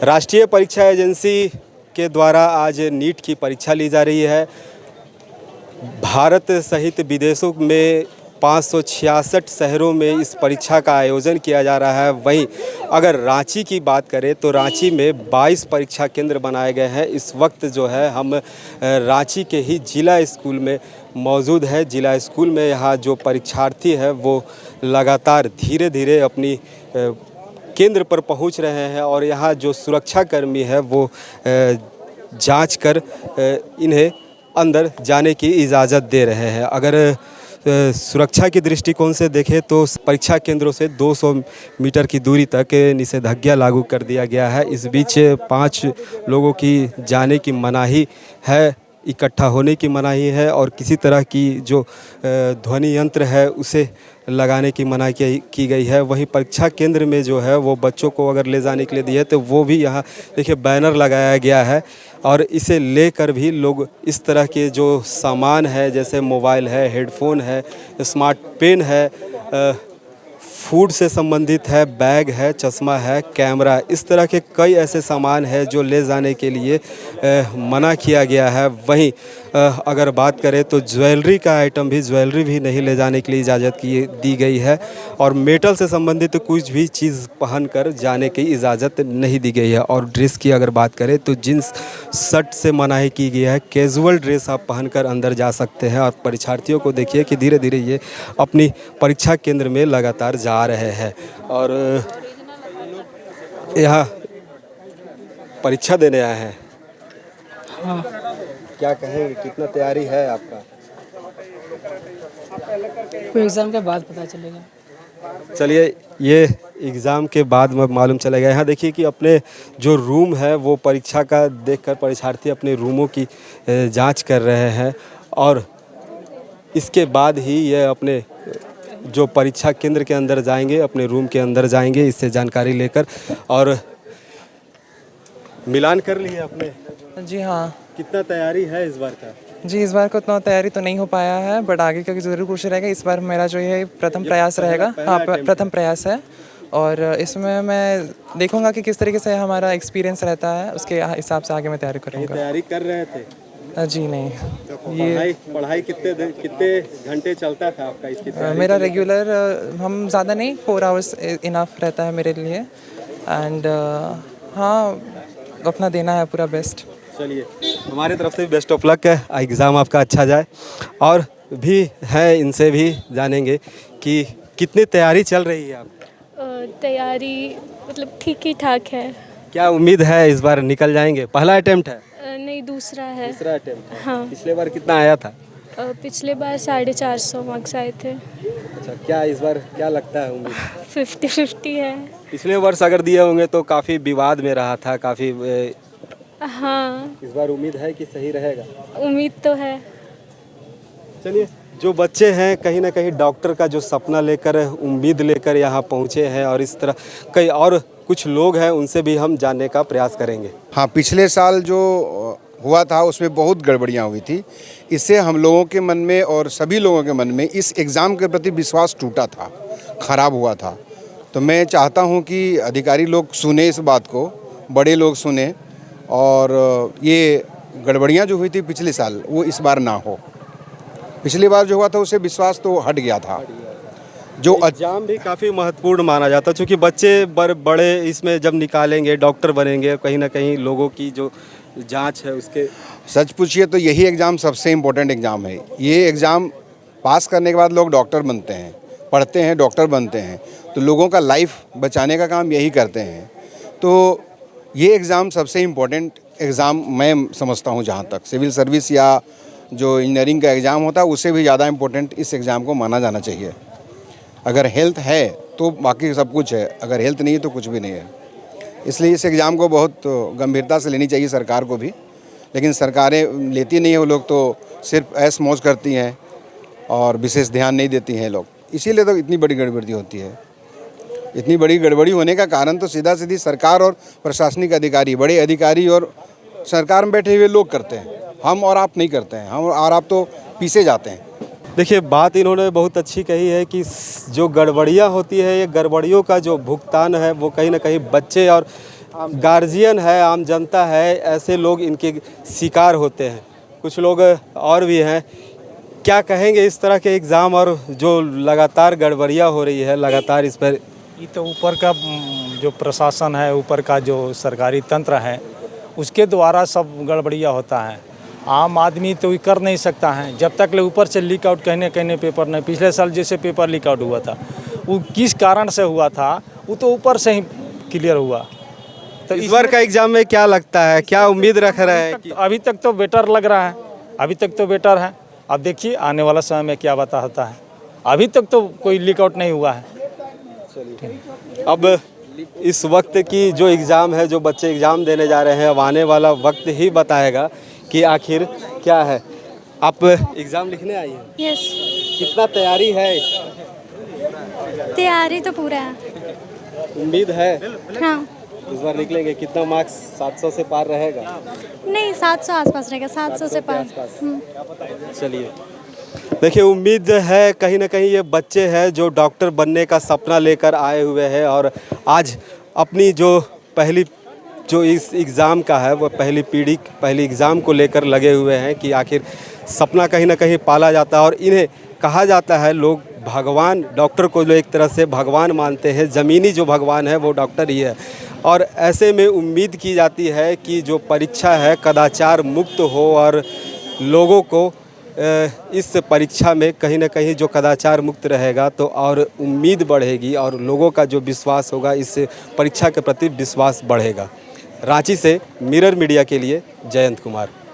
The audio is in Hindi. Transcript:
राष्ट्रीय परीक्षा एजेंसी के द्वारा आज नीट की परीक्षा ली जा रही है। भारत सहित विदेशों में 566 शहरों में इस परीक्षा का आयोजन किया जा रहा है। वहीं अगर रांची की बात करें तो रांची में 22 परीक्षा केंद्र बनाए गए हैं। इस वक्त जो है हम रांची के ही जिला स्कूल में मौजूद है। जिला स्कूल में यहाँ जो परीक्षार्थी है वो लगातार धीरे धीरे अपनी केंद्र पर पहुंच रहे हैं और यहाँ जो सुरक्षाकर्मी है वो जांच कर इन्हें अंदर जाने की इजाज़त दे रहे हैं। अगर सुरक्षा की दृष्टिकोण से देखें तो परीक्षा केंद्रों से 200 मीटर की दूरी तक निषेधाज्ञा लागू कर दिया गया है। इस बीच 5 लोगों की जाने की मनाही है, इकट्ठा होने की मनाही है और किसी तरह की जो ध्वनि यंत्र है उसे लगाने की मनाही की गई है। वहीं परीक्षा केंद्र में जो है वो बच्चों को अगर ले जाने के लिए दिए तो वो भी यहाँ देखिए बैनर लगाया गया है और इसे लेकर भी लोग इस तरह के जो सामान है जैसे मोबाइल है, हेडफोन है, स्मार्ट पेन है, फूड से संबंधित है, बैग है, चश्मा है, कैमरा, इस तरह के कई ऐसे सामान है जो ले जाने के लिए मना किया गया है। वहीं अगर बात करें तो ज्वेलरी भी नहीं ले जाने के लिए इजाज़त दी गई है और मेटल से संबंधित कुछ भी चीज़ पहनकर जाने की इजाज़त नहीं दी गई है। और ड्रेस की अगर बात करें तो जींस शर्ट से मनाही की गई है, कैजुअल ड्रेस आप पहनकर अंदर जा सकते हैं। और परीक्षार्थियों को देखिए कि धीरे धीरे ये अपनी परीक्षा केंद्र में लगातार जा रहे हैं और यहाँ परीक्षा देने आए हैं। हाँ, क्या कहेंगे, कितना तैयारी है आपका? कोई एग्ज़ाम के बाद पता चलेगा। चलिए, ये एग्ज़ाम के बाद में मालूम चलेगा। यहाँ देखिए कि अपने जो रूम है वो परीक्षा का देखकर परीक्षार्थी अपने रूमों की जांच कर रहे हैं और इसके बाद ही ये अपने जो परीक्षा केंद्र के अंदर जाएंगे, अपने रूम के अंदर जाएंगे, इससे जानकारी लेकर। और मिलान कर लिए आपने? जी हाँ। कितना तैयारी है इस बार का? जी, इस बार को उतना तैयारी तो नहीं हो पाया है, बट आगे का ज़रूर कोशिश रहेगा। इस बार मेरा जो है प्रथम प्रयास रहेगा। हाँ, प्रथम प्रयास है और इसमें मैं देखूंगा कि किस तरीके से हमारा एक्सपीरियंस रहता है, उसके हिसाब से आगे मैं तैयारी करूँगा। तैयारी कर रहे थे? जी नहीं। ये पढ़ाई कितने घंटे चलता था आपका इसकी तैयारी? मेरा रेगुलर हम ज़्यादा नहीं, 4 आवर्स इनफ रहता है मेरे लिए एंड हाँ, अपना देना है पूरा बेस्ट। चलिए, हमारी तरफ से बेस्ट ऑफ लक है, एग्ज़ाम आपका अच्छा जाए। और भी है, इनसे भी जानेंगे कि कितनी तैयारी चल रही है आप? तैयारी मतलब ठीक ही ठाक है। क्या उम्मीद है इस बार निकल जाएंगे? पहला अटेम्प्ट है? नहीं, दूसरा है। दूसरा अटेम्प्ट है। हाँ। पिछले बार कितना आया था? पिछले बार 450 मार्क्स आए थे। अच्छा, क्या इस बार क्या लगता है उम्मीद? 50-50 है। पिछले वर्ष अगर दिए होंगे तो काफ़ी विवाद में रहा था, काफ़ी। हाँ, इस बार उम्मीद है कि सही रहेगा? उम्मीद तो है। चलिए, जो बच्चे हैं कहीं ना कहीं डॉक्टर का जो सपना लेकर, उम्मीद लेकर यहाँ पहुँचे हैं और इस तरह कई और कुछ लोग हैं, उनसे भी हम जानने का प्रयास करेंगे। हाँ, पिछले साल जो हुआ था उसमें बहुत गड़बड़ियाँ हुई थी। इससे हम लोगों के मन में और सभी लोगों के मन में इस एग्ज़ाम के प्रति विश्वास टूटा था, ख़राब हुआ था। तो मैं चाहता हूँ कि अधिकारी लोग सुने इस बात को, बड़े लोग सुने और ये गड़बड़ियाँ जो हुई थी पिछले साल वो इस बार ना हो। पिछली बार जो हुआ था उससे विश्वास तो हट गया था। जो एग्जाम भी काफ़ी महत्वपूर्ण माना जाता है क्योंकि बच्चे बड़े इसमें जब निकालेंगे, डॉक्टर बनेंगे, कहीं ना कहीं लोगों की जो जांच है उसके। सच पूछिए तो यही एग्ज़ाम सबसे इम्पोर्टेंट एग्ज़ाम है। ये एग्ज़ाम पास करने के बाद लोग डॉक्टर बनते हैं, पढ़ते हैं, डॉक्टर बनते हैं, तो लोगों का लाइफ बचाने का काम यही करते हैं। तो ये एग्ज़ाम सबसे इम्पोर्टेंट एग्ज़ाम मैं समझता हूँ। जहाँ तक सिविल सर्विस या जो इंजीनियरिंग का एग्ज़ाम होता है उससे भी ज़्यादा इम्पोर्टेंट इस एग्ज़ाम को माना जाना चाहिए। अगर हेल्थ है तो बाकी सब कुछ है, अगर हेल्थ नहीं है तो कुछ भी नहीं है। इसलिए इस एग्ज़ाम को बहुत गंभीरता से लेनी चाहिए सरकार को भी, लेकिन सरकारें लेती नहीं है। वो लोग तो सिर्फ ऐश मौज करती हैं और विशेष ध्यान नहीं देती हैं लोग, इसीलिए तो इतनी बड़ी गड़बड़ी होती है। इतनी बड़ी गड़बड़ी होने का कारण तो सीधा सीधी सरकार और प्रशासनिक अधिकारी, बड़े अधिकारी और सरकार में बैठे हुए लोग करते हैं। हम और आप नहीं करते हैं, हम और आप तो पीछे जाते हैं। देखिए, बात इन्होंने बहुत अच्छी कही है कि जो गड़बड़ियाँ होती है, ये गड़बड़ियों का जो भुगतान है वो कहीं ना कहीं बच्चे और गार्जियन है, आम जनता है, ऐसे लोग इनके शिकार होते हैं। कुछ लोग और भी हैं। क्या कहेंगे इस तरह के एग्ज़ाम और जो लगातार गड़बड़ियाँ हो रही है लगातार इस पर? ये तो ऊपर का जो प्रशासन है, ऊपर का जो सरकारी तंत्र है, उसके द्वारा सब गड़बड़िया होता है। आम आदमी तो ये कर नहीं सकता है जब तक ले ऊपर से लीक आउट कहने पेपर नहीं। पिछले साल जैसे पेपर लीक आउट हुआ था, वो किस कारण से हुआ था, वो तो ऊपर से ही क्लियर हुआ। तो इस बार का एग्ज़ाम में क्या लगता है, क्या उम्मीद रख रहे हैं कि अभी तक तो बेटर लग रहा है, अभी तक तो बेटर है। अब देखिए आने वाला समय में क्या बताता है। अभी तक तो कोई लीक आउट नहीं हुआ है। अब इस वक्त की जो एग्ज़ाम है, जो बच्चे एग्ज़ाम देने जा रहे हैं, अब आने वाला वक्त ही बताएगा कि आखिर क्या है। आप एग्ज़ाम लिखने आई हैं, यस, कितना तैयारी है, तैयारी तो पूरा है। उम्मीद है हाँ, इस बार निकलेंगे? कितना मार्क्स 700 से पार रहेगा? नहीं 700 आसपास रहेगा, 700 से पार। चलिए, देखिए उम्मीद है कहीं ना कहीं ये बच्चे हैं जो डॉक्टर बनने का सपना लेकर आए हुए हैं और आज अपनी जो पहली जो इस एग्ज़ाम का है वो पहली एग्ज़ाम को लेकर लगे हुए हैं कि आखिर सपना कहीं ना कहीं पाला जाता है। और इन्हें कहा जाता है, लोग भगवान, डॉक्टर को जो एक तरह से भगवान मानते हैं, ज़मीनी जो भगवान है वो डॉक्टर ही है। और ऐसे में उम्मीद की जाती है कि जो परीक्षा है कदाचार मुक्त हो और लोगों को इस परीक्षा में कहीं ना कहीं जो कदाचार मुक्त रहेगा तो और उम्मीद बढ़ेगी और लोगों का जो विश्वास होगा, इस परीक्षा के प्रति विश्वास बढ़ेगा। रांची से मिरर मीडिया के लिए जयंत कुमार।